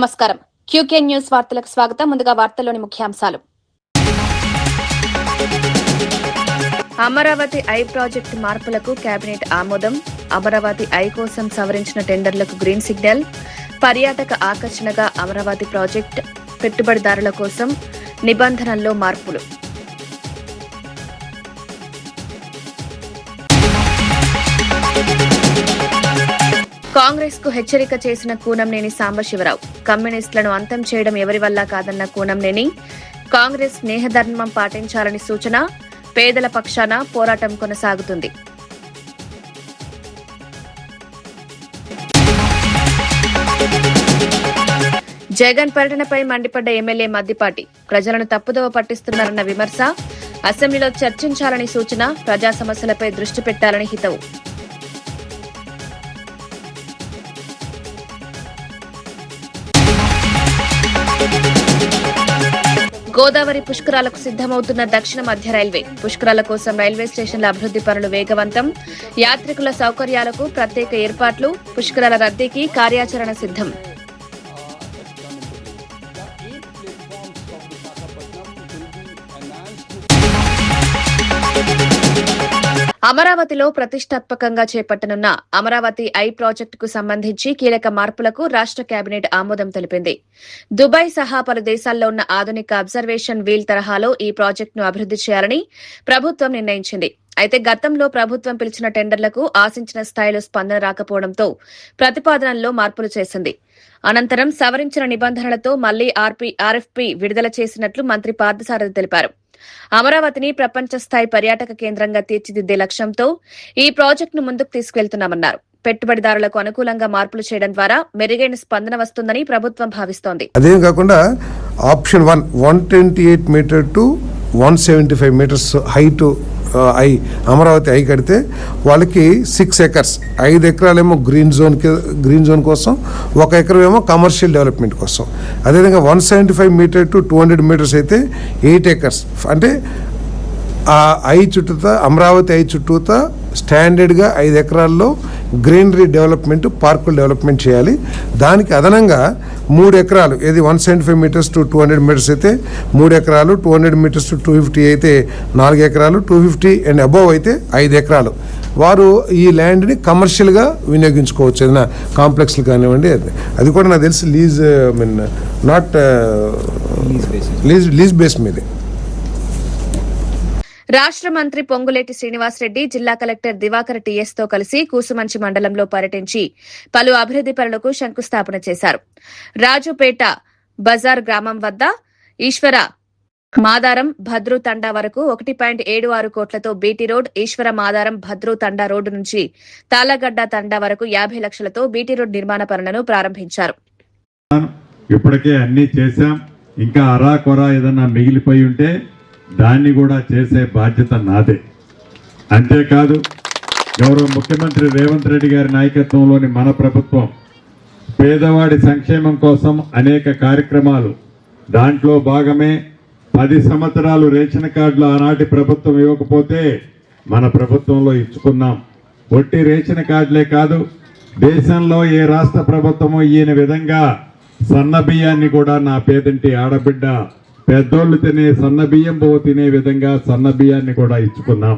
నమస్కారం. QK news వార్తలకు స్వాగతం. ముందుగా వార్తల్లోని ముఖ్యాంశాలు. అమరావతి ఐ ప్రాజెక్టు మార్పులకు కేబినెట్ ఆమోదం. అమరావతి ఐ కోసం సవరించిన టెండర్లకు గ్రీన్ సిగ్నల్. పర్యాటక ఆకర్షణగా అమరావతి ప్రాజెక్టు. పెట్టుబడిదారుల కోసం నిబంధనల్లో మార్పులు. కాంగ్రెస్ కు హెచ్చరిక చేసిన కూనంనేని సాంబశివరావు. కమ్యూనిస్టులను అంతం చేయడం ఎవరి వల్ల కాదన్న కూనంనేని. కాంగ్రెస్ స్నేహధర్మం పాటించాలని సూచన. పేదల పక్షాన పోరాటం కొనసాగుతుంది. జగన్ పర్యటనపై మండిపడ్డ ఎమ్మెల్యే మద్దిపాటి. ప్రజలను తప్పుదోవ పట్టిస్తున్నారన్న విమర్శ. అసెంబ్లీలో చర్చించాలని సూచన. ప్రజా సమస్యలపై దృష్టి పెట్టాలని హితవు. గోదావరి పుష్కరాలకు సిద్దమవుతున్న దక్షిణ మధ్య రైల్వే. పుష్కరాల కోసం రైల్వే స్టేషన్ల అభివృద్ది పనులు వేగవంతం. యాత్రికుల సౌకర్యాలకు ప్రత్యేక ఏర్పాట్లు. పుష్కరాల రద్దీకి కార్యాచరణ సిద్దం. అమరావతిలో ప్రతిష్టాత్మకంగా చేపట్టనున్న అమరావతి ఐ ప్రాజెక్టుకు సంబంధించి కీలక మార్పులకు రాష్ట్ర కేబినెట్ ఆమోదం తెలిపింది. దుబాయ్ సహా పలు దేశాల్లో ఉన్న ఆధునిక అబ్జర్వేషన్ వీల్ తరహాలో ఈ ప్రాజెక్టును అభివృద్ది చేయాలని ప్రభుత్వం నిర్ణయించింది. అయితే గతంలో ప్రభుత్వం పిలిచిన టెండర్లకు ఆశించిన స్థాయిలో స్పందన రాకపోవడంతో ప్రతిపాదనల్లో మార్పులు చేసింది. అనంతరం సవరించిన నిబంధనలతో మళ్లీ ఆర్ఎఫ్పీ విడుదల చేసినట్లు మంత్రి పార్థసారథి తెలిపారు. అమరావతిని ప్రపంచ స్థాయి పర్యాటక కేంద్రంగా తీర్చిదిద్దే లక్ష్యంతో ఈ ప్రాజెక్టును ముందుకు తీసుకెళ్తున్నామన్నారు. పెట్టుబడిదారులకు అనుకూలంగా మార్పులు చేయడం ద్వారా మెరుగైన స్పందన వస్తుందని ప్రభుత్వం భావిస్తోంది. అదేం కాకుండా option 128 meter to 175 meters height Amaravati ఐ కడితే వాళ్ళకి 6 ఎకర్స్ 5 ఎకరాలేమో గ్రీన్ జోన్ కోసం, 1 ఎకరం ఏమో కమర్షియల్ డెవలప్మెంట్ కోసం. అదేవిధంగా 175 మీటర్ టు 200 మీటర్స్ అయితే 8 ఎకర్స్ అంటే ఆ ఐ చుట్టూతా అమరావతి ఐ చుట్టూతా స్టాండర్డ్గా 5 ఎకరాల్లో గ్రీనరీ డెవలప్మెంట్, పార్కులు డెవలప్మెంట్ చేయాలి. దానికి అదనంగా 3 ఎకరాలు ఏది 175 మీటర్స్ టు 200 మీటర్స్ అయితే 3 ఎకరాలు, 200 మీటర్స్ టు 250 అయితే 4 ఎకరాలు, 250 అండ్ అబోవ్ అయితే 5 ఎకరాలు వారు ఈ ల్యాండ్ని కమర్షియల్గా వినియోగించుకోవచ్చు. ఏదైనా కాంప్లెక్స్లు కానివ్వండి, అది కూడా నాకు తెలిసి లీజ్ నాట్ లీజ్ బేస్ మీదే. రాష్ట్ర మంత్రి పొంగులేటి శ్రీనివాసరెడ్డి జిల్లా కలెక్టర్ దివాకర్ టీఎస్ తో కలిసి కూసుమంచి మండలంలో పర్యటించి పలు అభివృద్ది పనులకు శంకుస్థాపన చేశారు. రాజుపేట బజార్ గ్రామం వద్ద ఈశ్వర మాదారం భద్రు తండా వరకు 1.76 కోట్లతో బీటీ రోడ్, ఈశ్వర మాదారం భద్రు తండా రోడ్డు నుంచి తాళ్లగడ్డ తండా వరకు 50 లక్షలతో బీటీ రోడ్ నిర్మాణ పనులను ప్రారంభించారు. ఇప్పటికే అన్ని చేశాం. ఇంకా అరాకొరా ఏదన్నా మిగిలిపోయి ఉంటే దాన్ని కూడా చేసే బాధ్యత నాదే. అంతేకాదు గౌరవ ముఖ్యమంత్రి రేవంత్ రెడ్డి గారి నాయకత్వంలోని మన ప్రభుత్వం పేదవాడి సంక్షేమం కోసం అనేక కార్యక్రమాలు, దాంట్లో భాగమే 10 సంవత్సరాలు రేషన్ కార్డులు ఆనాటి ప్రభుత్వం ఇవ్వకపోతే మన ప్రభుత్వంలో ఇచ్చుకున్నాం. ఒట్టి రేషన్ కార్డులే కాదు, దేశంలో ఏ రాష్ట్ర ప్రభుత్వమో ఈయన విధంగా సన్న బియ్యాన్ని కూడా నా పేదంటి ఆడబిడ్డ పెద్దోళ్ళు తినే సన్న బియ్యం తినే విధంగా సన్న బియ్యాన్ని కూడా ఇచ్చుకున్నాం.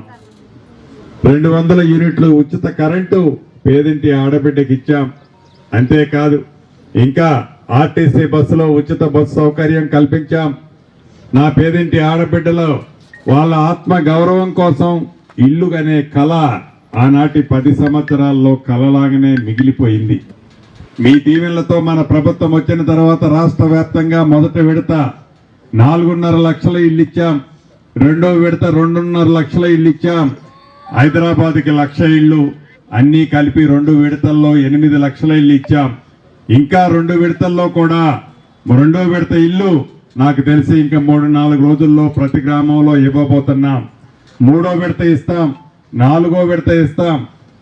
200 యూనిట్లు ఉచిత కరెంటు పేదింటి ఆడబిడ్డకి ఇచ్చాం. అంతేకాదు ఇంకా ఆర్టీసీ బస్సులో ఉచిత బస్సు సౌకర్యం కల్పించాం. నా పేదింటి ఆడబిడ్డలో వాళ్ళ ఆత్మ గౌరవం కోసం ఇల్లు అనే కళ ఆనాటి 10 సంవత్సరాల్లో కలలాగానే మిగిలిపోయింది. మీ దీవెనలతో మన ప్రభుత్వం వచ్చిన తర్వాత రాష్ట్ర వ్యాప్తంగా మొదటి విడత 4.5 లక్షల ఇల్లు ఇచ్చాం. రెండో విడత 2.5 లక్షల ఇల్లు ఇచ్చాం. హైదరాబాద్కి 1,00,000 ఇల్లు అన్నీ కలిపి 2 విడతల్లో 8 లక్షల ఇల్లు ఇచ్చాం. ఇంకా 2 విడతల్లో కూడా 2వ విడత ఇల్లు నాకు తెలిసి ఇంకా 3-4 రోజుల్లో ప్రతి గ్రామంలో ఇవ్వబోతున్నాం. 3వ విడత ఇస్తాం, 4వ విడత ఇస్తాం.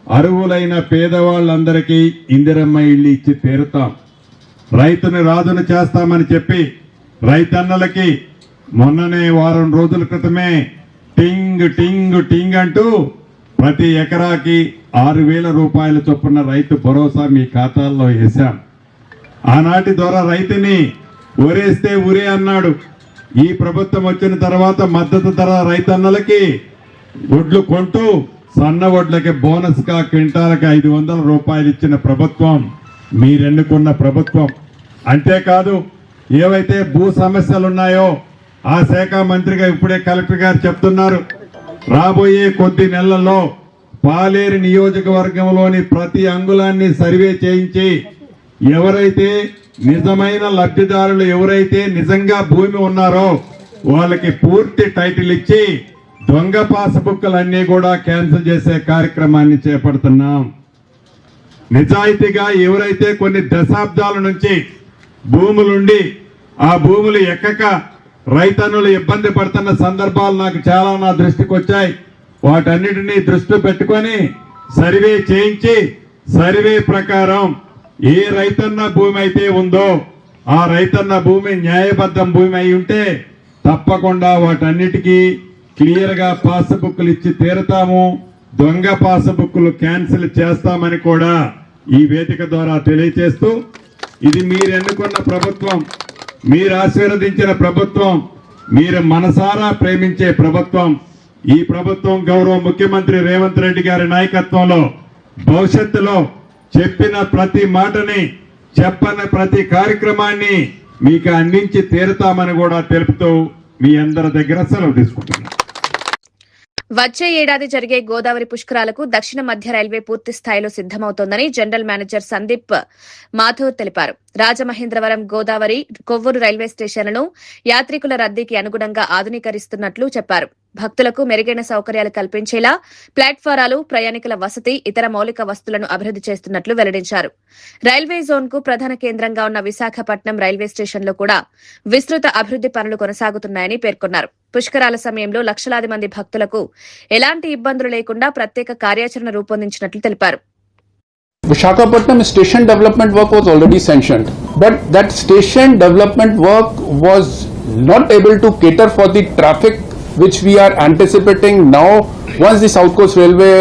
అర్హులైన పేదవాళ్ళందరికీ ఇందిరమ్మ ఇల్లు ఇచ్చి తీరుతాం. రైతుని రాజును చేస్తామని చెప్పి రైతన్నలకి మొన్ననే వారం రోజుల క్రితమే టింగ్ టింగ్ టింగ్ అంటూ ప్రతి ఎకరాకి 6,000 రూపాయల చొప్పున రైతు భరోసా మీ ఖాతాల్లో వేశాం. ఆనాటి ద్వారా రైతుని ఊరేస్తే ఊరే అన్నాడు. ఈ ప్రభుత్వం వచ్చిన తర్వాత మద్దతు ధర రైతన్నలకి వడ్లు కొంటూ సన్న వడ్లకి బోనస్ గా క్వింటాలకి 500 రూపాయలు ఇచ్చిన ప్రభుత్వం మీరెన్నుకున్న ప్రభుత్వం. అంతేకాదు ఏవైతే భూ సమస్యలు ఉన్నాయో ఆ శాఖ మంత్రిగా ఇప్పుడే కలెక్టర్ గారు చెప్తున్నారు, రాబోయే కొద్ది నెలల్లో పాలేరు నియోజకవర్గంలోని ప్రతి అంగుళాన్ని సర్వే చేయించి ఎవరైతే నిజమైన లబ్ధిదారులు ఎవరైతే నిజంగా భూమి ఉన్నారో వాళ్ళకి పూర్తి టైటిల్ ఇచ్చి దొంగ పాస్బుక్లన్నీ కూడా క్యాన్సిల్ చేసే కార్యక్రమాన్ని చేపడుతున్నాం. నిజాయితీగా ఎవరైతే కొన్ని దశాబ్దాల నుంచి భూములుండి ఆ భూములు ఎక్కక రైతన్నులు ఇబ్బంది పడుతున్న సందర్భాలు నాకు చాలా నా దృష్టికి వచ్చాయి. వాటన్నిటినీ దృష్టి పెట్టుకొని సర్వే చేయించి సర్వే ప్రకారం ఏ రైతన్న భూమి అయితే ఉందో ఆ రైతన్న భూమి న్యాయబద్ధం భూమి అయి ఉంటే తప్పకుండా వాటన్నిటికీ క్లియర్ గా పాస్బుక్లు ఇచ్చి తీరుతాము. దొంగ పాస్బుక్లు క్యాన్సిల్ చేస్తామని కూడా ఈ వేదిక ద్వారా తెలియజేస్తూ, ఇది మీరు ఎన్నుకున్న ప్రభుత్వం, మీరు ఆశీర్వదించిన ప్రభుత్వం, మీరు మనసారా ప్రేమించే ప్రభుత్వం. ఈ ప్రభుత్వం గౌరవ ముఖ్యమంత్రి రేవంత్ రెడ్డి గారి నాయకత్వంలో భవిష్యత్తులో చెప్పిన ప్రతి మాటని చెప్పని ప్రతి కార్యక్రమాన్ని మీకు అందించి తీరుతామని కూడా తెలుపుతూ మీ అందరి దగ్గర సెలవు తీసుకుంటున్నాను. వచ్చే ఏడాది జరిగే గోదావరి పుష్కరాలకు దక్షిణ మధ్య రైల్వే పూర్తి స్థాయిలో సిద్దమవుతోందని జనరల్ మేనేజర్ సందీప్ మాథూర్ తెలిపారు. రాజమహేంద్రవరం, గోదావరి, కొవ్వూరు రైల్వే స్టేషన్లను యాత్రికుల రద్దీకి అనుగుణంగా ఆధునీకరిస్తున్నట్లు చెప్పారు. భక్తులకు మెరుగైన సౌకర్యాలు కల్పించేలా ప్లాట్ఫారాలు, ప్రయాణికుల వసతి, ఇతర మౌలిక వస్తువులను అభివృద్ది చేస్తున్నట్లు వెల్లడించారు. రైల్వే జోన్ కు ప్రధాన కేంద్రంగా ఉన్న విశాఖపట్నం రైల్వే స్టేషన్లో కూడా విస్తృత అభివృద్ది పనులు కొనసాగుతున్నాయని పేర్కొన్నారు. పుష్కరాల సమయంలో లక్షలాది మంది భక్తులకు ఎలాంటి ఇబ్బందులు లేకుండా ప్రత్యేక కార్యాచరణ రూపొందించినట్లు తెలిపారు. Visakhapatnam station development work was already sanctioned, but that station development work was not able to cater for the traffic which we are anticipating now once the South Coast Railway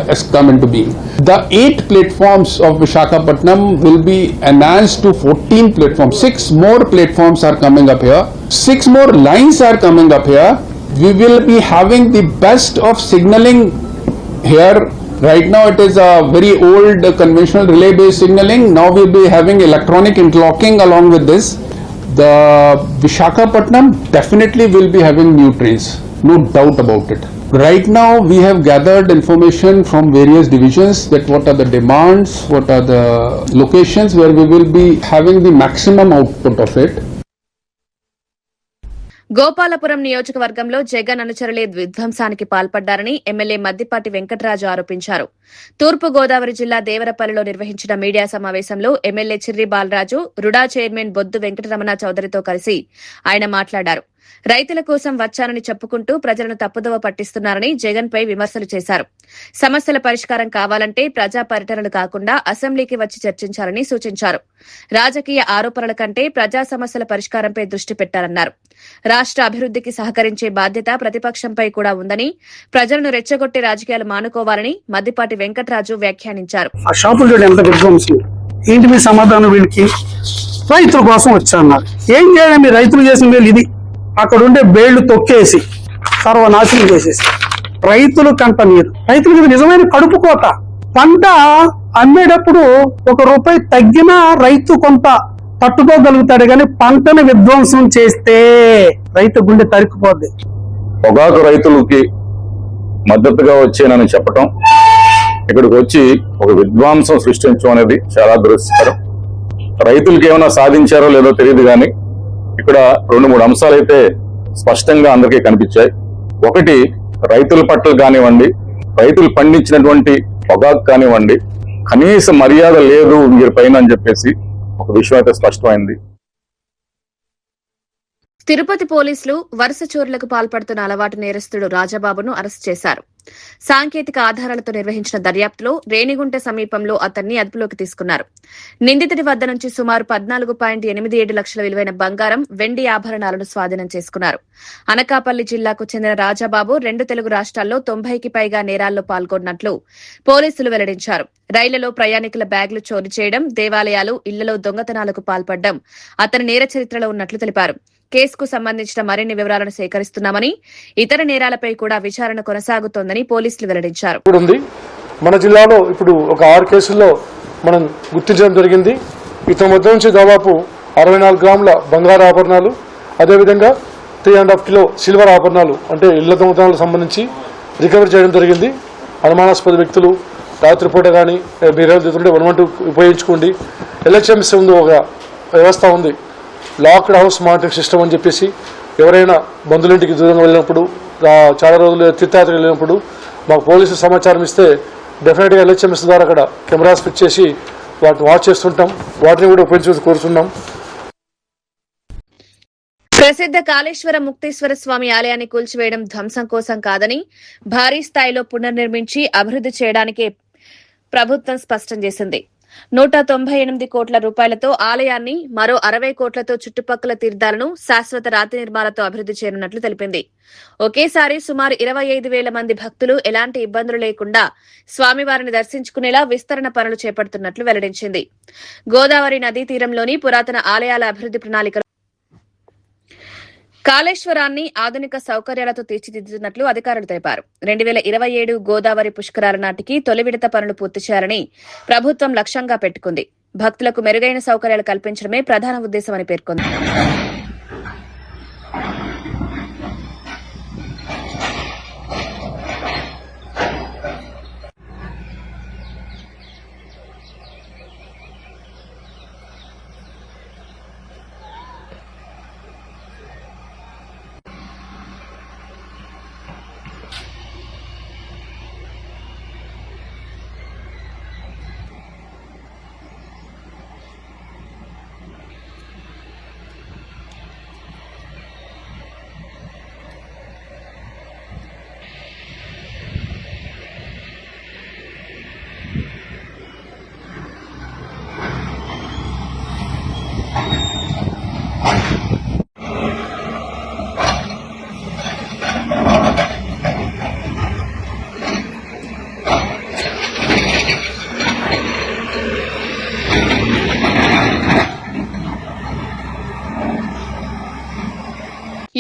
has come into being. The 8 platforms of Visakhapatnam will be enhanced to 14 platforms. 6 more platforms are coming up here. 6 more lines are coming up here. We will be having the best of signaling here. Right now it is a very old conventional relay based signaling. Now we will be having electronic interlocking along with this. The Visakhapatnam definitely will be having new trains, no doubt about it. Right now we have gathered information from various divisions that what are the demands, what are the locations where we will be having the maximum output of it. Gopalapuram నియోజకవర్గంలో జగన్ అనుచరులే విధ్వంసానికి పాల్పడ్డారని MLA Maddipati Venkataraju ఆరోపించారు. తూర్పు గోదావరి జిల్లా దేవరపల్లిలో నిర్వహించిన media సమావేశంలో MLA Chirri Balaraju, Ruda chairman Boddu Venkataramana చౌదరితో కలిసి ఆయన మాట్లాడారు. రైతుల కోసం వచ్చానని చెప్పుకుంటూ ప్రజలను తప్పుదోవ పట్టిస్తున్నారని జగన్ పై విమర్శలు చేశారు. సమస్యల పరిష్కారం కావాలంటే ప్రజా పర్యటనలు కాకుండా అసెంబ్లీకి వచ్చి చర్చించాలని సూచించారు. రాజకీయ ఆరోపణల కంటే ప్రజా సమస్యల పరిష్కారంపై దృష్టి పెట్టారన్నారు. రాష్ట్ర అభివృద్దికి సహకరించే బాధ్యత ప్రతిపక్షంపై కూడా ఉందని, ప్రజలను రెచ్చగొట్టే రాజకీయాలు మానుకోవాలని మద్దిపాటి వెంకటరాజు వ్యాఖ్యానించారు. ఏంటి మీ సమాధానం? వీళ్ళకి రైతుల కోసం వచ్చారన్నారు. ఏం చేయాలి? మీ రైతులు చేసిన వీళ్ళు ఇది అక్కడ ఉండే బేళ్లు తొక్కేసి సర్వనాశనం చేసేసి రైతులు కంట నీరు. రైతులకు ఇది నిజమైన కడుపు కోత. పంట అమ్మేటప్పుడు ₹1 తగ్గినా రైతు కొంత తట్టుకోగలుగుతాడు, కానీ పంటను విధ్వంసం చేస్తే రైతు గుండె తరుక్కుపోద్ది. పొగాకు రైతులకి మద్దతుగా వచ్చేనని చెప్పటం, ఇక్కడికి వచ్చి ఒక విధ్వంసం సృష్టించడం అనేది చాలా దురదృష్టకరం. రైతులకి ఏమైనా సాధించారో లేదో తెలియదు, కానీ ఇక్కడ 2-3 అంశాలు అయితే స్పష్టంగా అందరికీ కనిపించాయి. ఒకటి, రైతుల పట్ల కానివ్వండి, రైతులు పండించినటువంటి పొగాకు కానివ్వండి, కనీస మర్యాద లేదు వీరి పైన అని చెప్పేసి ఒక విషయం అయితే స్పష్టమైంది. తిరుపతి పోలీసులు వరుస చోరులకు పాల్పడుతున్న అలవాటు నేరస్తుడు రాజాబాబును అరెస్ట్ చేశారు. సాంకేతిక ఆధారాలతో నిర్వహించిన దర్యాప్తులో రేణిగుంట సమీపంలో అతన్ని అదుపులోకి తీసుకున్నారు. నిందితుడి వద్ద నుంచి సుమారు 14.87 లక్షల విలువైన బంగారం, వెండి ఆభరణాలను స్వాధీనం చేసుకున్నారు. అనకాపల్లి జిల్లాకు చెందిన రాజాబాబు 2 తెలుగు రాష్ట్రాల్లో 90కి పైగా నేరాల్లో పాల్గొన్నట్లు పోలీసులు వెల్లడించారు. రైళ్లలో ప్రయాణికుల బ్యాగులు చోరీ చేయడం, దేవాలయాలు, ఇళ్లలో దొంగతనాలకు పాల్పడడం అతని నేర చరిత్రలో ఉన్నట్లు తెలిపారు. కేసుకు సంబంధించిన మరిన్ని వివరాలను సేకరిస్తున్నామని, ఇతర నేరాలపై కూడా విచారణ కొనసాగుతోందని పోలీసులు వెల్లడించారు. మన జిల్లాలో ఇప్పుడు ఒక 6 కేసుల్లో మనం గుర్తించడం జరిగింది. ఇతని వద్ద నుంచి దాదాపు 64 గ్రాముల బంగారు ఆభరణాలు, అదేవిధంగా 3.5 కిలో సిల్వర్ ఆభరణాలు అంటే ఇళ్ల దొంగతనాలకు సంబంధించి రికవరీ చేయడం జరిగింది. అనుమానాస్పద వ్యక్తులు రాత్రిపూట కానీ మీరు తింటుంటే 112 ఉపయోగించుకోండి. ఎల్హెచ్ఎంఎస్ ఉంది, ఒక వ్యవస్థ ఉంది, లాక్డ్ హౌస్ మానిటరింగ్ సిస్టమ్ అని చెప్పేసి ఎవరైనా బంధువులింటికి దూరంగా వెళ్ళినప్పుడు, చాలా రోజులు తీర్థయాత్రకు వెళ్ళినప్పుడు మాకు పోలీసు సమాచారం ఇస్తే డెఫినెట్గా ఎల్హెచ్ఎంఎస్ ద్వారా అక్కడ కెమెరాస్ ఫిట్ చేసి వాటిని వాచ్ చేస్తుంటాం. వాటిని కూడా ఉపయోగించి కోరుతున్నాం. ప్రసిద్ధ కాళేశ్వర ముక్తేశ్వర స్వామి ఆలయాన్ని కూల్చివేయడం ధ్వంసం కోసం కాదని, భారీ స్థాయిలో పునర్నిర్మించి అభివృద్ది చేయడానికే ప్రభుత్వం స్పష్టం చేసింది. 198 కోట్ల రూపాయలతో ఆలయాన్ని, మరో 60 కోట్లతో చుట్టుపక్కల తీర్థాలను శాశ్వత రాతి నిర్మాణాలతో అభివృద్ది చేయనున్నట్లు తెలిపింది. ఒకేసారి సుమారు 25,000 మంది భక్తులు ఎలాంటి ఇబ్బందులు లేకుండా స్వామివారిని దర్శించుకునేలా విస్తరణ పనులు చేపడుతున్నట్లు వెల్లడించింది. గోదావరి నదీ తీరంలోని పురాతన ఆలయాల అభివృద్ది ప్రణాళికలో కాళేశ్వరాన్ని ఆధునిక సౌకర్యాలతో తీర్చిదిద్దుతున్నట్లు అధికారులు తెలిపారు. 2027 గోదావరి పుష్కరాల నాటికి తొలి విడత పనులు పూర్తి చేయాలని ప్రభుత్వం లక్ష్యంగా పెట్టుకుంది. భక్తులకు మెరుగైన సౌకర్యాలు కల్పించడమే ప్రధాన ఉద్దేశమని పేర్కొంది.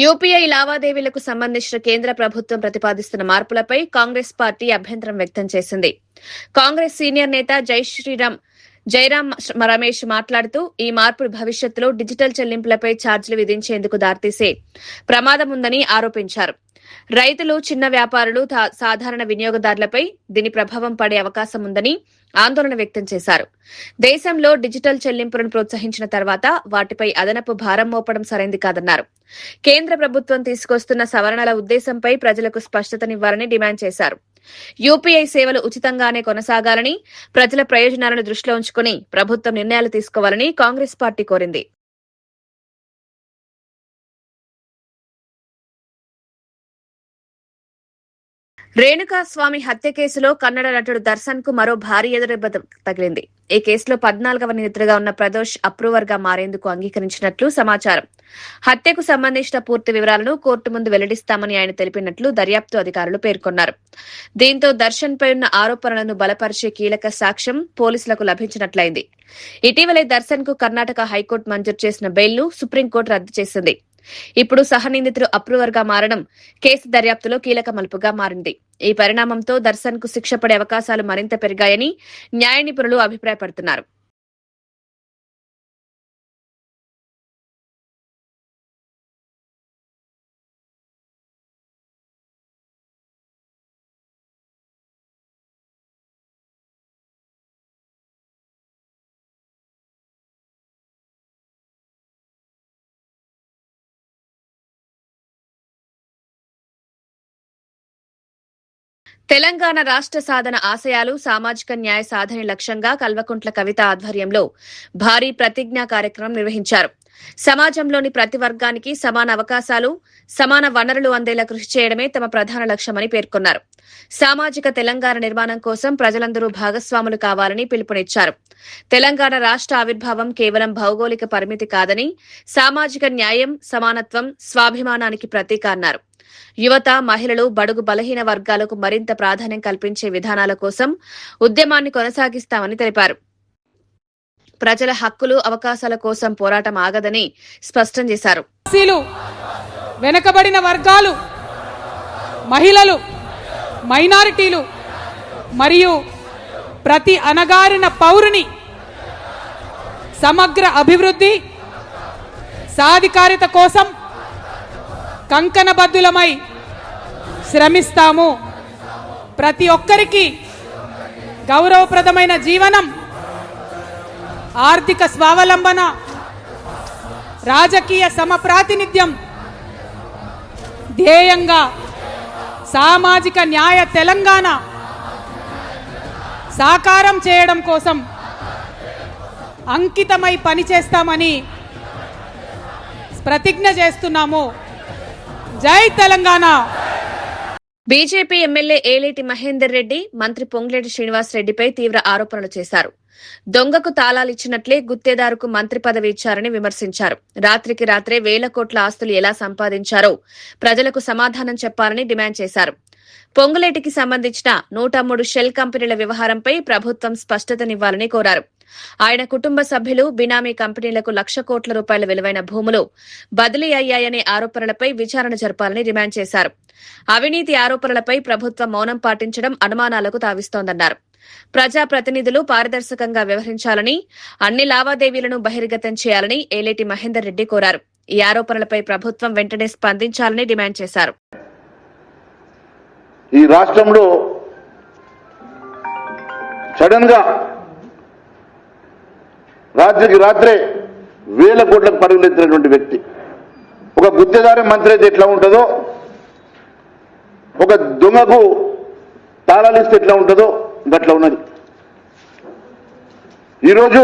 యూపీఐ లావాదేవీలకు సంబంధించిన కేంద్ర ప్రభుత్వం ప్రతిపాదిస్తున్న మార్పులపై కాంగ్రెస్ పార్టీ అభ్యంతరం వ్యక్తం చేసింది. కాంగ్రెస్ సీనియర్ నేత జైరాం రమేష్ మాట్లాడుతూ ఈ మార్పులు భవిష్యత్తులో డిజిటల్ చెల్లింపులపై ఛార్జీలు విధించేందుకు దారితీసే ప్రమాదం ఉందని ఆరోపించారు. రైతులు, చిన్న వ్యాపారులు, సాధారణ వినియోగదారులపై దీని ప్రభావం పడే అవకాశం ఉందని ఆందోళన వ్యక్తం చేశారు. దేశంలో డిజిటల్ చెల్లింపులను ప్రోత్సహించిన తర్వాత వాటిపై అదనపు భారం మోపడం సరైంది కాదన్నారు. కేంద్ర ప్రభుత్వం తీసుకొస్తున్న సవరణల ఉద్దేశంపై ప్రజలకు స్పష్టతనివ్వాలని డిమాండ్ చేశారు. యూపీఐ సేవలు ఉచితంగానే కొనసాగాలని, ప్రజల ప్రయోజనాలను దృష్టిలో ఉంచుకుని ప్రభుత్వం నిర్ణయాలు తీసుకోవాలని కాంగ్రెస్ పార్టీ కోరింది. రేణుకాస్వామి హత్య కేసులో కన్నడ నటుడు దర్శన్ కు మరో భారీ ఎదురుదెబ్బ తగిలింది. ఈ కేసులో 14వ నిందితుడిగా ఉన్న ప్రదోష్ అప్రూవర్ గా మారేందుకు అంగీకరించినట్లు సమాచారం. హత్యకు సంబంధించిన పూర్తి వివరాలను కోర్టు ముందు వెల్లడిస్తామని ఆయన తెలిపినట్లు దర్యాప్తు అధికారులు పేర్కొన్నారు. దీంతో దర్శన్ పై ఉన్న ఆరోపణలను బలపరిచే కీలక సాక్ష్యం పోలీసులకు లభించినట్లయింది. ఇటీవలే దర్శన్ కు కర్ణాటక హైకోర్టు మంజూరు చేసిన బెయిల్ను సుప్రీంకోర్టు రద్దు చేసింది. ఇప్పుడు సహనిందితుడు అప్రూవర్ గా మారడం కేసు దర్యాప్తులో కీలక మలుపుగా మారింది. ఈ పరిణామంతో దర్శన్ కు శిక్ష పడే అవకాశాలు మరింత పెరిగాయని న్యాయ నిపుణులు అభిప్రాయపడుతున్నారు. తెలంగాణ రాష్ట్ర సాధన ఆశయాలు, సామాజిక న్యాయ సాధన లక్ష్యంగా కల్వకుంట్ల కవిత ఆధ్వర్యంలో భారీ ప్రతిజ్ఞా కార్యక్రమం నిర్వహించారు. సమాజంలోని ప్రతి వర్గానికి సమాన అవకాశాలు, సమాన వనరులు అందేలా కృషి చేయడమే తమ ప్రధాన లక్ష్యమని పేర్కొన్నారు. సామాజిక తెలంగాణ నిర్మాణం కోసం ప్రజలందరూ భాగస్వాములు కావాలని పిలుపునిచ్చారు. తెలంగాణ రాష్ట్ర ఆవిర్భావం కేవలం భౌగోళిక పరిమితి కాదని, సామాజిక న్యాయం, సమానత్వం, స్వాభిమానానికి ప్రతీక అన్నారు. యువత, మహిళలు, బడుగు బలహీన వర్గాలకు మరింత ప్రాధాన్యం కల్పించే విధానాల కోసం ఉద్యమాన్ని కొనసాగిస్తామని తెలిపారు. ప్రజల హక్కులు, అవకాశాల కోసం పోరాటం ఆగదని స్పష్టం చేశారు. వెనుకబడిన వర్గాలు, మహిళలు, మైనారిటీలు మరియు ప్రతి అణగారిన పౌరుని సమగ్ర అభివృద్ధి, సాధికారిత కోసం కంకణబద్ధులమై శ్రమిస్తాము. ప్రతి ఒక్కరికి గౌరవప్రదమైన జీవనం, ఆర్థిక స్వావలంబన, రాజకీయ సమప్రాతినిధ్యం ధ్యేయంగా సామాజిక న్యాయ తెలంగాణ సాకారం చేయడం కోసం అంకితమై పనిచేస్తామని ప్రతిజ్ఞ చేస్తున్నాము. జై తెలంగాణ. బీజేపీ ఎమ్మెల్యే ఏలేటి మహేందర్ రెడ్డి మంత్రి పొంగులేటి శ్రీనివాస్ రెడ్డిపై తీవ్ర ఆరోపణలు చేశారు. దొంగకు తాళాలిచ్చినట్లే గుత్తేదారుకు మంత్రి పదవి ఇచ్చారని విమర్శించారు. రాత్రికి రాత్రే వేల కోట్ల ఆస్తులు ఎలా సంపాదించారో ప్రజలకు సమాధానం చెప్పాలని డిమాండ్ చేశారు. పొంగులేటికి సంబంధించిన 103 షెల్ కంపెనీల వ్యవహారంపై ప్రభుత్వం స్పష్టతనివ్వాలని కోరారు. ఆయన కుటుంబ సభ్యులు, బినామీ కంపెనీలకు 1,00,000 కోట్ల రూపాయల విలువైన భూములు బదిలీ అయ్యాయనే ఆరోపణలపై విచారణ జరపాలని డిమాండ్ చేశారు. అవినీతి ఆరోపణలపై ప్రభుత్వం మౌనం పాటించడం అనుమానాలకు తావిస్తోందన్నారు. ప్రజాప్రతినిధులు పారదర్శకంగా వ్యవహరించాలని, అన్ని లావాదేవీలను బహిర్గతం చేయాలని ఏలేటి మహేందర్ రెడ్డి కోరారు. ఈ ఆరోపణలపై ప్రభుత్వం వెంటనే స్పందించాలని డిమాండ్ చేశారు. ఈ రాష్ట్రంలో సడన్ గా రాత్రికి రాత్రే వేల కోట్లకు పరుగులెత్తినటువంటి వ్యక్తి, ఒక గుత్తేదారి మంత్రి అయితే ఎట్లా ఉంటుందో, ఒక దొంగకు తాళాలిస్తే ఎట్లా ఉంటుందో గట్లా ఉన్నది. ఈరోజు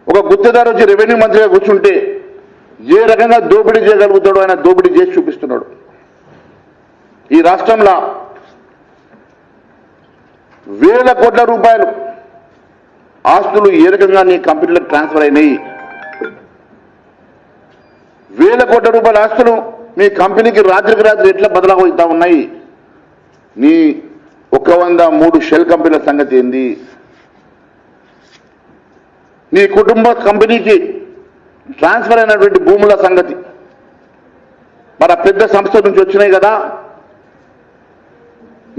ఒక గుత్తేదారు వచ్చి రెవెన్యూ మంత్రిగా కూర్చుంటే ఏ రకంగా దోపిడీ చేయగలుగుతాడో ఆయన దోపిడీ చేసి చూపిస్తున్నాడు. ఈ రాష్ట్రంలో వేల కోట్ల రూపాయలు ఆస్తులు ఏ రకంగా నీ కంపెనీలకు ట్రాన్స్ఫర్ అయినాయి, వేల కోట్ల రూపాయల ఆస్తులు మీ కంపెనీకి రాత్రికి రాత్రి ఎట్లా బదలాగవుతా ఉన్నాయి, నీ 103 షెల్ కంపెనీల సంగతి ఏంది, నీ కుటుంబ కంపెనీకి ట్రాన్స్ఫర్ అయినటువంటి భూముల సంగతి, మన పెద్ద సంస్థ నుంచి వచ్చినాయి కదా,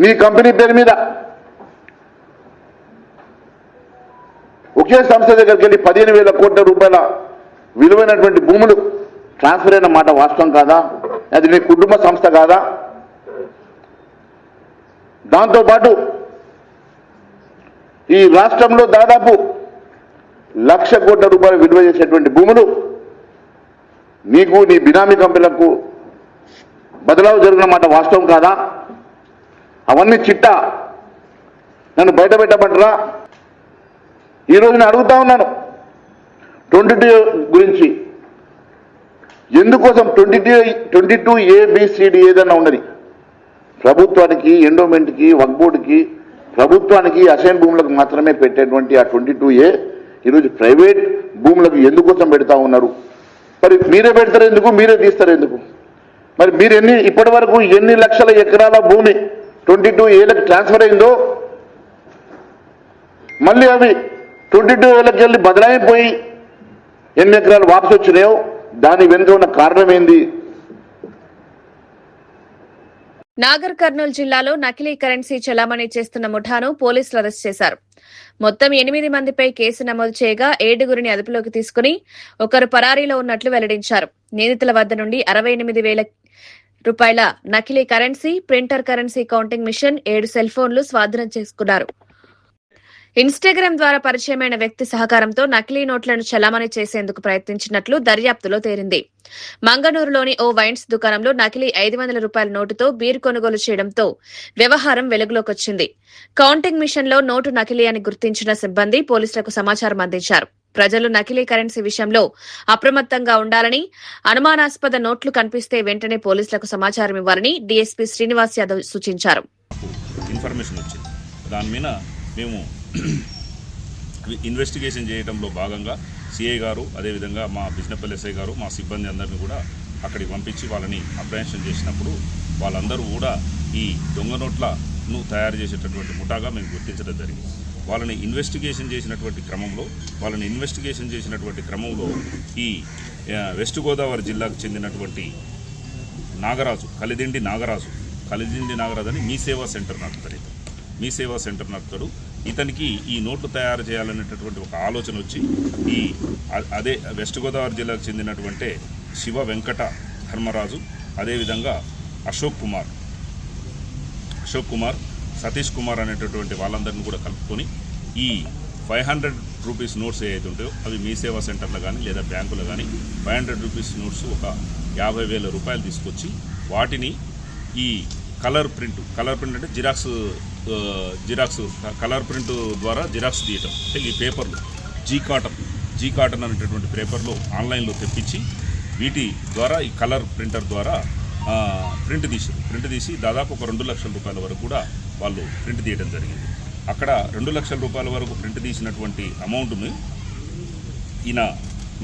నీ కంపెనీ పేరు మీద ఒకే సంస్థ దగ్గరికి వెళ్ళి 15,000 కోట్ల రూపాయల విలువైనటువంటి భూములు ట్రాన్స్ఫర్ అయిన మాట వాస్తవం కాదా? అది నీ కుటుంబ సంస్థ కాదా? దాంతోపాటు ఈ రాష్ట్రంలో దాదాపు 1,00,000 కోట్ల రూపాయలు విలువ చేసేటువంటి భూములు నీకు, నీ బినామీ కంపెనీలకు బదలావు జరిగిన మాట వాస్తవం కాదా? అవన్నీ చిట్టా నన్ను బయట పెట్టమంటారా? ఈరోజు నేను అడుగుతా ఉన్నాను 22 గురించి. ఎందుకోసం 22 ABCD ఏదన్నా ఉన్నది, ప్రభుత్వానికి, ఎండోమెంట్కి, వక్ఫ్ బోర్డుకి, ప్రభుత్వానికి అసైన్ భూములకు మాత్రమే పెట్టేటువంటి ఆ 22A ఈరోజు ప్రైవేట్ భూములకు ఎందుకోసం పెడతా ఉన్నారు? మరి మీరే పెడతారు ఎందుకు, మీరే తీస్తారు ఎందుకు? మరి మీరు ఇప్పటి వరకు ఎన్ని లక్షల ఎకరాల భూమి 22Aలకు ట్రాన్స్ఫర్ అయిందో, మళ్ళీ అవి 22Aలకు వెళ్ళి బదలాయిపోయి ఎన్ని ఎకరాలు వాపసు వచ్చినాయో దాని వెనుక ఉన్న కారణం ఏంది? నాగర్ కర్నూలు జిల్లాలో నకిలీ కరెన్సీ చలామణి చేస్తున్న ముఠాను పోలీసులు అరెస్ట్ చేశారు. మొత్తం 8 మందిపై కేసు నమోదు చేయగా 7గురిని అదుపులోకి తీసుకుని ఒకరు పరారీలో ఉన్నట్లు వెల్లడించారు. నిందితుల వద్ద నుండి 68,000 రూపాయల నకిలీ currency, printer currency counting machine, 7 cell ఫోన్లు స్వాధీనం చేసుకున్నారు. ఇన్స్టాగ్రామ్ ద్వారా పరిచయమైన వ్యక్తి సహకారంతో నకిలీ నోట్లను చలామణి చేసేందుకు ప్రయత్నించినట్లు దర్యాప్తులో తేలింది. మంగనూరులోని ఓ వైన్స్ దుకాణంలో నకిలీ 500 రూపాయల నోటుతో బీర్ కొనుగోలు చేయడంతో వ్యవహారం వెలుగులోకొచ్చింది. కౌంటింగ్ మిషన్లో నోటు నకిలీ అని గుర్తించిన సిబ్బంది పోలీసులకు సమాచారం అందించారు. ప్రజలు నకిలీ కరెన్సీ విషయంలో అప్రమత్తంగా ఉండాలని, అనుమానాస్పద నోట్లు కనిపిస్తే వెంటనే పోలీసులకు సమాచారం ఇవ్వాలని డీఎస్పీ శ్రీనివాస్ యాదవ్ సూచించారు. ఇన్ఫర్మేషన్ వచ్చింది. దాని మీద మేము ఇన్వెస్టిగేషన్ చేయడంలో భాగంగా సిఐ గారు, అదేవిధంగా మా బిజినపల్లి ఎస్ఐ గారు, మా సిబ్బంది అందరినీ కూడా అక్కడికి పంపించి వాళ్ళని అప్రహెన్షన్ చేసినప్పుడు వాళ్ళందరూ కూడా ఈ దొంగ నోట్లను తయారు చేసేటటువంటి ముఠాగా మేము గుర్తించడం జరిగింది. వాళ్ళని ఇన్వెస్టిగేషన్ చేసినటువంటి క్రమంలో ఈ వెస్ట్ గోదావరి జిల్లాకు చెందినటువంటి నాగరాజు, కలిదిండి నాగరాజు అని మీ సేవా సెంటర్ నడుపుతాడు. ఇతనికి ఈ నోట్లు తయారు చేయాలనేటటువంటి ఒక ఆలోచన వచ్చి అదే వెస్ట్ గోదావరి జిల్లాకు చెందినటువంటి శివ వెంకట ధర్మరాజు, అదేవిధంగా అశోక్ కుమార్, సతీష్ కుమార్ అనేటటువంటి వాళ్ళందరినీ కూడా కలుపుకొని ఈ 500 రూపీస్ నోట్స్ ఏవైతే ఉంటాయో అవి మీ సేవా సెంటర్లో కానీ లేదా బ్యాంకులో కానీ 500 రూపీస్ నోట్స్ ఒక 50,000 రూపాయలు తీసుకొచ్చి వాటిని ఈ కలర్ ప్రింట్ అంటే జిరాక్స్ కలర్ ప్రింట్ ద్వారా జిరాక్స్ తీయటం, అంటే ఈ పేపర్లు జీ కాటన్ అనేటటువంటి పేపర్లు ఆన్లైన్లో తెప్పించి వీటి ద్వారా ఈ కలర్ ప్రింటర్ ద్వారా ప్రింట్ తీసి దాదాపు ఒక 2 లక్షల రూపాయల వరకు కూడా వాళ్ళు ప్రింట్ తీయడం జరిగింది. అక్కడ 2 లక్షల రూపాయల వరకు ప్రింట్ తీసినటువంటి అమౌంట్ను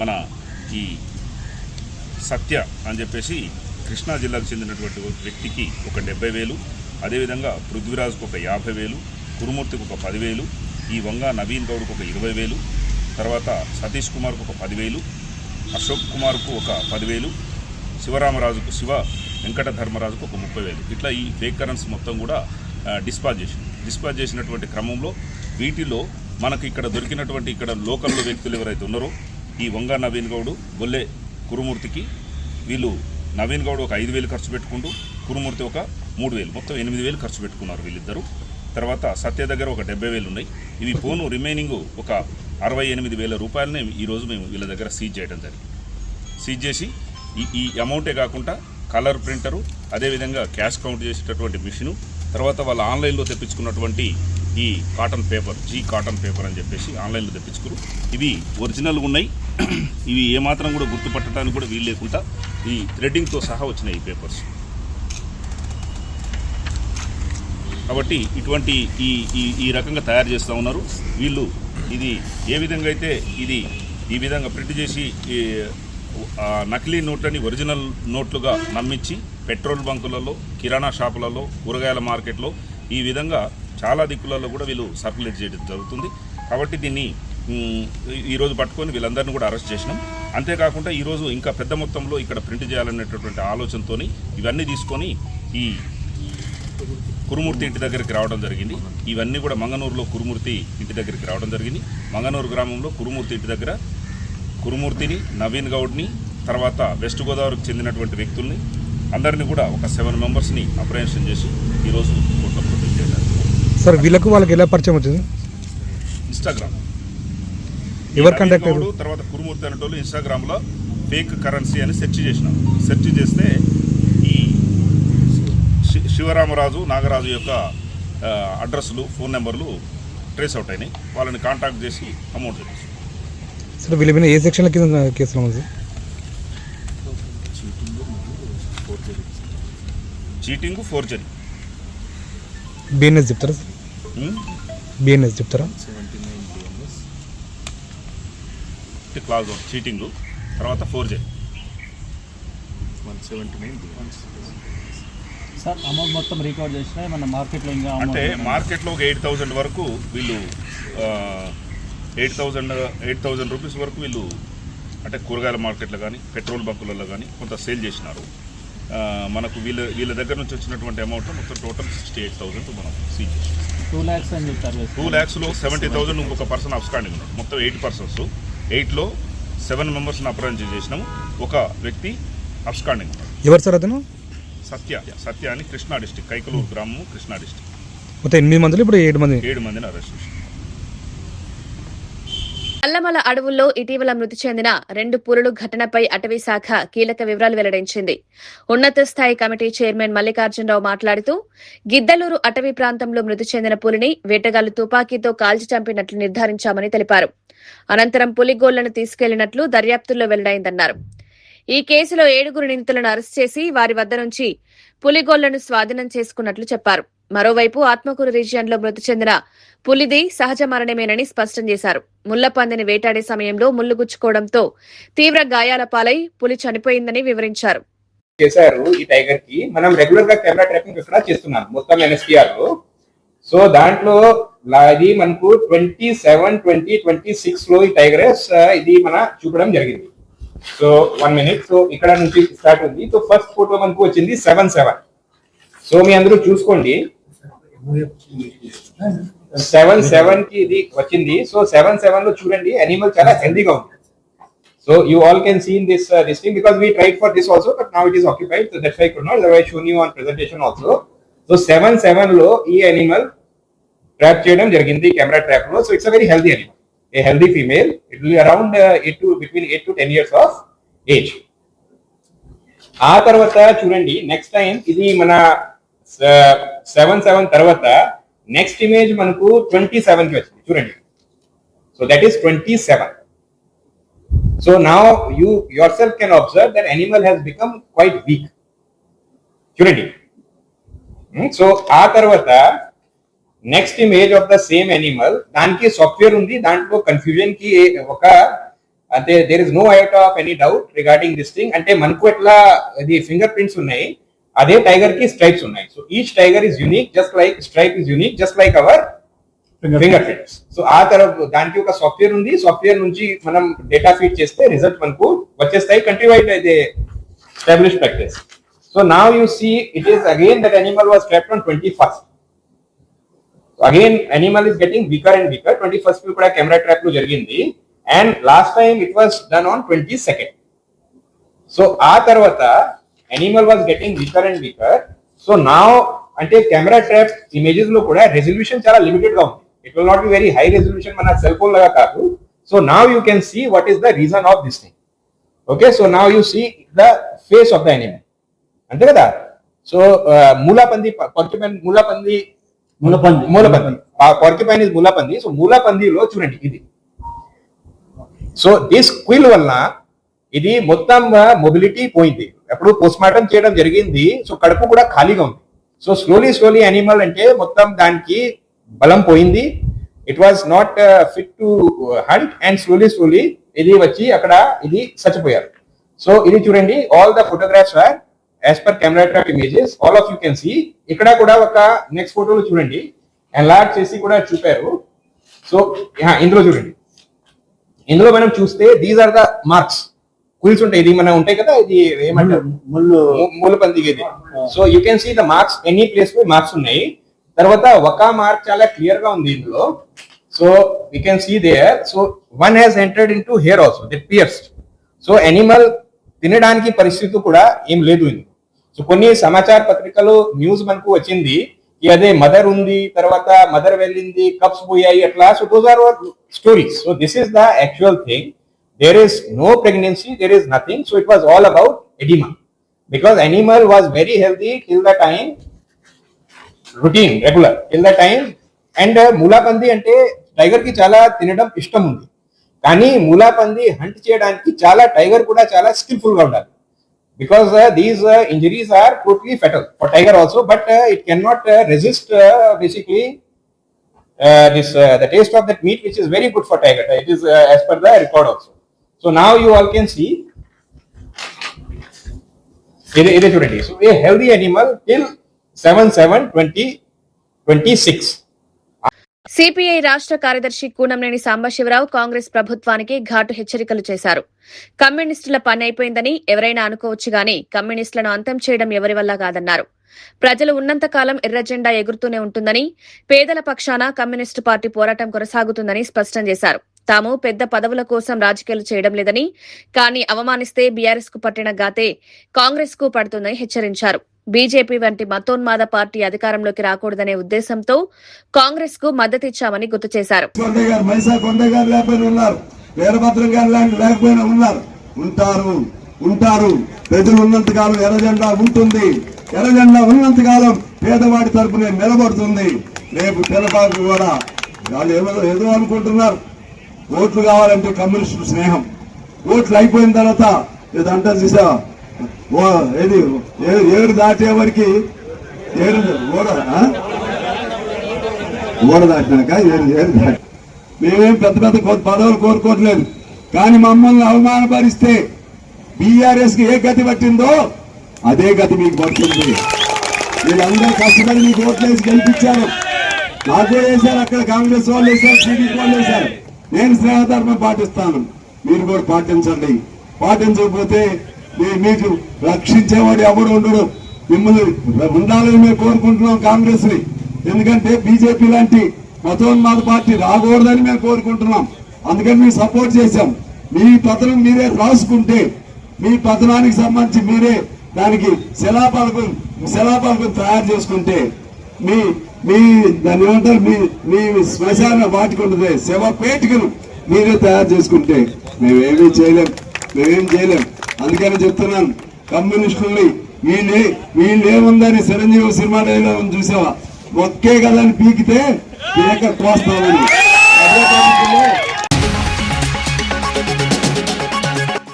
మన ఈ సత్య అని చెప్పేసి కృష్ణా జిల్లాకు చెందినటువంటి వ్యక్తికి ఒక 70,000, అదేవిధంగా పృథ్వీరాజ్కు ఒక 50,000, కురుమూర్తికి ఒక 10,000, ఈ వంగా నవీన్ గౌడ్కు ఒక 20,000, తర్వాత సతీష్ కుమార్కు ఒక 10,000, అశోక్ కుమార్కు ఒక 10,000, శివ వెంకట ధర్మరాజుకు ఒక 30,000. ఇట్లా ఈ ఫేక్ కరెన్సీ మొత్తం కూడా డిస్పాచ్ చేసినటువంటి క్రమంలో వీటిలో మనకు ఇక్కడ దొరికినటువంటి ఇక్కడ లోకల్లో వ్యక్తులు ఎవరైతే ఉన్నారో ఈ వంగా నవీన్ గౌడ్, బొల్లె కురుమూర్తికి వీళ్ళు నవీన్ గౌడ్ ఒక 5,000 ఖర్చు పెట్టుకుంటూ కురుమూర్తి ఒక 3,000, మొత్తం 8,000 ఖర్చు పెట్టుకున్నారు వీళ్ళిద్దరూ. తర్వాత సత్య దగ్గర ఒక 70,000 ఉన్నాయి. ఇవి పోను రిమైనింగ్ ఒక 68,000 రూపాయలని ఈరోజు మేము వీళ్ళ దగ్గర సీజ్ చేయడం జరిగింది. సీజ్ చేసి ఈ అమౌంటే కాకుండా కలర్ ప్రింటరు, అదేవిధంగా క్యాష్ కౌంట్ చేసేటటువంటి మిషను, తర్వాత వాళ్ళు ఆన్లైన్లో తెప్పించుకున్నటువంటి ఈ కాటన్ పేపర్ అని చెప్పేసి ఆన్లైన్లో తెప్పించుకురు. ఇవి ఒరిజినల్గా ఉన్నాయి. ఇవి ఏమాత్రం కూడా గుర్తుపట్టడానికి కూడా వీలు లేకుండా ఈ థ్రెడ్డింగ్తో సహా వచ్చినాయి ఈ పేపర్స్. కాబట్టి ఇటువంటి ఈ రకంగా తయారు చేస్తూ ఉన్నారు వీళ్ళు. ఇది ఏ విధంగా అయితే ఈ విధంగా ప్రింట్ చేసి నకిలీ నోట్లని ఒరిజినల్ నోట్లుగా నమ్మించి పెట్రోల్ బంకులలో, కిరాణా షాపులలో, కూరగాయల మార్కెట్లో ఈ విధంగా చాలా దిక్కులలో కూడా వీళ్ళు సర్క్యులేట్ చేయడం జరుగుతుంది. కాబట్టి దీన్ని ఈరోజు పట్టుకొని వీళ్ళందరినీ కూడా అరెస్ట్ చేసినాం. అంతేకాకుండా ఈరోజు ఇంకా పెద్ద మొత్తంలో ఇక్కడ ప్రింట్ చేయాలనేటటువంటి ఆలోచనతో ఇవన్నీ తీసుకొని ఈ కురుమూర్తి ఇంటి దగ్గరికి రావడం జరిగింది. ఇవన్నీ కూడా మంగనూరులో కురుమూర్తి ఇంటి దగ్గరికి రావడం జరిగింది. మంగనూరు గ్రామంలో కురుమూర్తి ఇంటి దగ్గర కురుమూర్తిని, నవీన్ గౌడ్ని, తర్వాత వెస్ట్ గోదావరికి చెందినటువంటి వ్యక్తుల్ని అందరినీ కూడా ఒక 7 మెంబర్స్ని అప్రహెన్షన్ చేసి ఈరోజు కోర్టులో ప్రొడ్యూస్ చేయడానికి. సార్ వాళ్ళకి ఎలా పరిచయం వచ్చింది? ఇన్స్టాగ్రామ్ ఎవరు కాంటాక్ట్ అయ్యారు? తర్వాత కురుమూర్తి అనేటోళ్ళు ఇన్స్టాగ్రామ్లో ఫేక్ కరెన్సీ అని సెర్చ్ చేస్తే ఈ శివరామరాజు, నాగరాజు యొక్క అడ్రస్లు, ఫోన్ నెంబర్లు ట్రేస్ అవుట్ అయినాయి. వాళ్ళని కాంటాక్ట్ చేసి అమౌంట్ తెచ్చి. సార్ వీళ్ళ మీద ఏ సెక్షన్ల కింద కేసులు ఉంది? Cheating, forgery. బిఎన్ఎస్ చెప్తారా? బిఎన్ఎస్ చెప్తారా? క్లాజ్ 1 చీటింగ్, తర్వాత ఫోర్జరీ. సార్ అమౌంట్ మొత్తం రికార్డ్ చేసినా మన మార్కెట్లో ఇంకా అంటే మార్కెట్లో ఒక 8,000 వరకు వీళ్ళు 8,000 రూపీస్ వరకు వీళ్ళు అంటే కూరగాయల మార్కెట్లో కానీ పెట్రోల్ బంకులలో కానీ కొంత సేల్ చేసినారు. మనకు వీళ్ళ దగ్గర నుంచి వచ్చినటువంటి అమౌంట్ మొత్తం టోటల్ 68,000 మనం సీజ్ చేసినాం. 2 lakhs అని చెప్పారు. 2 lakhsలో 70,000 ఇంకొక పర్సన్ అబ్స్కాండింగ్ ఉన్నాడు. మొత్తం 8 persons. 8లో 7 మెంబర్స్ని అప్రహెన్షన్ చేసినాము. ఒక వ్యక్తి అబ్స్కాండింగ్ ఉన్నాడు. ఎవరు సార్ అతను? సత్య అని కృష్ణా డిస్టిక్, కైకలూరు గ్రామము, కృష్ణా డిస్టిక్. మొత్తం 8 మందిలో ఇప్పుడు 7 మందిని అరెస్ట్ చేసినాం. నల్లమల అడవుల్లో ఇటీవల మృతి చెందిన 2 పులులు ఘటనపై అటవీ శాఖ కీలక వివరాలు వెల్లడించింది. ఉన్నత స్థాయి కమిటీ చైర్మన్ మల్లికార్జునరావు మాట్లాడుతూ గిద్దలూరు అటవీ ప్రాంతంలో మృతి చెందిన పులిని వేటగాళ్లు తుపాకీతో కాల్చి చంపినట్లు నిర్ధారించామని తెలిపారు. అనంతరం పులిగోళ్లను తీసుకెళ్లినట్లు దర్యాప్తుల్లో వెల్లడైందన్నారు. ఈ కేసులో 7 నిందితులను అరెస్ట్ చేసి వారి వద్ద నుంచి పులిగోళ్లను స్వాధీనం చేసుకున్నట్లు చెప్పారు. మరోవైపు ఆత్మకూరు రీజియన్లో మృతి చెందిన పులిది సహజ మరణమేనని స్పష్టం చేశారు. ముళ్లపందిని వేటాడే సమయంలో ముళ్లు గుచ్చుకోవడంతో తీవ్ర గాయాల పాలై పులి చనిపోయిందని వివరించారు. చేశారు ఈ టైగర్ కి మనం రెగ్యులర్ గా కెమెరా ట్రాపింగ్ ఇక్కడ చేస్తున్నాం మొత్తం ఎన్ఎస్టీఆర్ లో. సో దాంట్లో ఇది మనకు 27, 20, 26 లో ఈ టైగర్స్ ఇది మన చూపడం జరిగింది. So 1 minute. సో ఇక్కడ నుంచి స్టార్ట్ ఉంది. సో ఫస్ట్ ఫోటో మనకు వచ్చింది 7/7. సో మీ అందరూ చూసుకోండి 7/7 కి ఇది వచ్చింది. సో 7/7 లో చూడండి అనిమల్ చాలా హెల్దీగా ఉంది. So you all can see in this thing because we tried for this also but now it is occupied, so that's why I could not, otherwise shown you on presentation also. So 7/7 లో ఈ animal trap చేయడం జరిగింది camera trap లో. So it's a very healthy animal, a healthy female. It will be around between 8 to 10 years of age. ఆ తర్వాత చూడండి next time ఇది మన 7/7 తర్వాత నెక్స్ట్ ఇమేజ్ మనకు 27 కి వచ్చింది చూడండి. So that is 27. So now you yourself can observe that animal has become quite weak. చూడండి. సో ఆ తర్వాత next image of the same animal, దానికి సాఫ్ట్వేర్ ఉంది, దాంట్లో కన్ఫ్యూజన్ కి ఒక అంటే there is no idea of any doubt regarding this thing. అంటే మనకు ఎట్లా ఇది ఫింగర్ ప్రింట్స్ ఉన్నాయి, అదే టైగర్ కి స్ట్రైప్స్ ఉన్నాయి. So each tiger is unique, just like stripe is unique, just like our finger prints. So ఆ తర్వాత దానికి ఒక సాఫ్ట్వేర్ ఉంది, సాఫ్ట్వేర్ నుంచి మనం డేటా ఫీడ్ చేస్తే రిజల్ట్ మనకు వచ్చేస్తాయి. కంట్రీ వైడ్ అయితే establish practice. So now you see it is again that animal was trapped on 21st. Again animal is getting weaker and weaker. 21st కూడా కెమెరా ట్రాప్ లో జరిగింది and last time it was done on 22nd. So ఆ తర్వాత animal was getting weaker and weaker. So now అంటే camera trap images లో కూడా resolution చాలా limited గా ఉంది. It will not be very high resolution, మన సెల్ ఫోన్ లాగా కాదు. So now you can see what is the reason of this thing. Okay, so now you see the face of the animal. అంతే కదా. So మూలాపంది porcupine is మూలాపంది. So మూలాపందిలో చూడండి ఇది. సో దిస్ క్విల్ వల్ల ఇది మొత్తం మొబిలిటీ పోయింది. అప్పుడు పోస్ట్ మార్టం చేయడం జరిగింది. సో కడుపు కూడా ఖాళీగా ఉంది. సో స్లోలీ అనిమల్ అంటే మొత్తం దానికి బలం పోయింది. It was not fit to hunt and slowly ఇది వచ్చి అక్కడ ఇది చచ్చిపోయారు. సో ఇది చూడండి, all the photographs are as per camera trap images, all of you can see. ఇక్కడ కూడా ఒక నెక్స్ట్ ఫోటోలో చూడండి ఎన్లార్జ్ చేసి కూడా చూపారు. సో ఇందులో చూడండి, ఇందులో మనం చూస్తే these are the marks, quills ఉంటాయి, ఇది మన ఉంటాయి కదా, ఇది ఏమంటారు ముళ్ళపంది ఇది. So you can see the marks, any place లో మార్క్స్ ఉన్నాయి. తర్వాత ఒక మార్క్ చాలా క్లియర్ గా ఉంది ఇందులో. So you can see there. So one has entered into here also, the pierced. So animal తినడానికి పరిస్థితి కూడా ఏం లేదు ఇందులో. సో కొన్ని సమాచార పత్రికలు న్యూస్ మనకు వచ్చింది అదే మదర్ ఉంది, తర్వాత మదర్ వెళ్ళింది, కప్స్ పోయాయి అట్లా. So those are stories. So this is the actual thing. There is no pregnancy, there is nothing. So it was all about oedema, because animal was very healthy till the time, routine regular till the time. And మూలాపంది అంటే tiger కి చాలా తినడం ఇష్టం ఉంది, కానీ మూలాపంది hunt చేయడానికి చాలా టైగర్ కూడా చాలా స్కిల్ఫుల్ గా ఉండాలి. Because these injuries are totally fatal for tiger also, but it cannot resist basically the taste of that meat, which is very good for tiger. It is as per the record also. So now you all can see. It is so a healthy animal till 7/7/2026. CPI రాష్ట్ర కార్యదర్శి కూనంనేని సాంబశివరావు కాంగ్రెస్ ప్రభుత్వానికి ఘాటు హెచ్చరికలు చేశారు. కమ్యూనిస్టుల పని అయిపోయిందని ఎవరైనా అనుకోవచ్చు గాని కమ్యూనిస్టులను అంతం చేయడం ఎవరి వల్ల కాదన్నారు. ప్రజలు ఉన్నంతకాలం ఎర్రజెండా ఎగురుతూనే ఉంటుందని, పేదల పక్షాన కమ్యూనిస్టు పార్టీ పోరాటం కొనసాగుతుందని స్పష్టం చేశారు. తాము పెద్ద పదవుల కోసం రాజకీయాలు చేయడం లేదని, కానీ అవమానిస్తే బీఆర్ఎస్ కు పట్టిన గాతే కాంగ్రెస్ కు పడుతుందని హెచ్చరించారు. బీజేపీ వంటి మతోన్మాద పార్టీ అధికారంలోకి రాకూడదనే ఉద్దేశంతో కాంగ్రెస్ కు మద్దతిచ్చామని గుర్తు చేశారు. ఉంటారు ప్రజలు ఉన్నంత కాలం ఎర్రజెండా ఉంటుంది. ఎర్రజెండా ఉన్నంత కాలం పేదవాడి తరపునే నిలబడుతుంది. రేపు తెలపాకు కూడా వాళ్ళు ఏదో అనుకుంటున్నారు, ఓట్లు కావాలంటే కమ్యూనిస్టు స్నేహం, ఓట్లు అయిపోయిన తర్వాత ఇదంతా చూసా ఏడు దాటే వరకు ఓడ దాటినాక ఏడు దాటి మేమేం పెద్ద పెద్ద పదవులు కోరుకోవట్లేదు. కానీ మమ్మల్ని అవమానపరిస్తే బీఆర్ఎస్ కి ఏ గతి పట్టిందో అదే గతి మీకు పడుతుంది. వీళ్ళందరూ కష్టపడి మీకు ఓట్లేసి గెలిపించారు. నాకు వేశారు, అక్కడ కాంగ్రెస్ వాళ్ళు వేశారు, టీడీపీ వాళ్ళు వేశారు. నేను స్నేహధర్మం పాటిస్తాను, మీరు కూడా పాటించండి. పాటించకపోతే మీకు రక్షించేవాడు ఎవడు ఉండడు. మిమ్మల్ని ఉండాలని మేము కోరుకుంటున్నాం కాంగ్రెస్ ని. ఎందుకంటే బీజేపీ లాంటి మతోన్మాద పార్టీ రాకూడదని మేము కోరుకుంటున్నాం. అందుకని మేము సపోర్ట్ చేశాం. మీ పతనం మీరే రాసుకుంటే, మీ పతనానికి సంబంధించి మీరే దానికి శిలాపలకం తయారు చేసుకుంటే మీ దాన్ని ఏమంటారు, మీ శ్మశాన వాటికి ఉంటుంది శవపేటికను మీరే తయారు చేసుకుంటే మేమేం చేయలేం. అందుకని చెప్తున్నాను కమ్యూనిస్టుల్ని, వీళ్ళేముందని చిరంజీవి సినిమా డైలాగ్ చూసావా, ఒక్కే కదని పీకితే పీక కోస్తామని.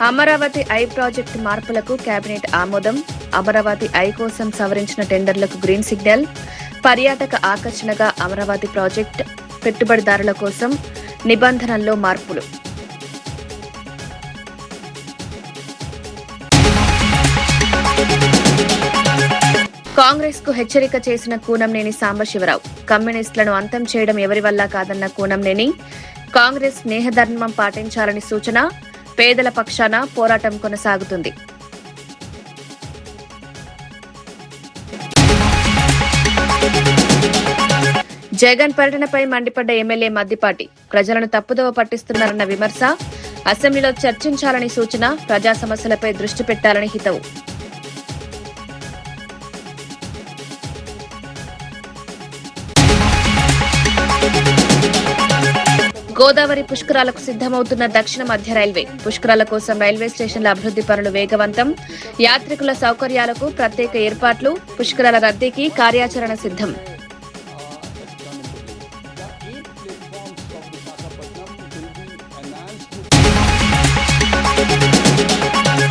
అమరావతి ఐ ప్రాజెక్టు మార్పులకు కేబినెట్ ఆమోదం. అమరావతి ఐ కోసం సవరించిన టెండర్లకు గ్రీన్ సిగ్నల్. పర్యాటక ఆకర్షణగా అమరావతి ప్రాజెక్ట్. పెట్టుబడిదారుల కోసం నిబంధనల్లో మార్పులు. కాంగ్రెస్ కు హెచ్చరిక చేసిన కూనంనేని సాంబశివరావు. కమ్యూనిస్టులను అంతం చేయడం ఎవరి వల్ల కాదన్న కూనంనేని, కాంగ్రెస్ స్నేహధర్మం పాటించాలని సూచన. పేదల పక్షాన పోరాటం కొనసాగుతుంది. జగన్ పర్యటనపై మండిపడ్డ ఎమ్మెల్యే మద్దిపాటి. ప్రజలను తప్పుదోవ పట్టిస్తున్నారన్న విమర్శ. అసెంబ్లీలో చర్చించాలని సూచన. ప్రజా సమస్యలపై దృష్టి పెట్టాలని హితవు. గోదావరి పుష్కరాలకు సిద్దమవుతున్న దక్షిణ మధ్య రైల్వే. పుష్కరాల కోసం రైల్వే స్టేషన్ల అభివృద్ది పనులు వేగవంతం. యాత్రికుల సౌకర్యాలకు ప్రత్యేక ఏర్పాట్లు. పుష్కరాల రద్దీకి కార్యాచరణ సిద్దం.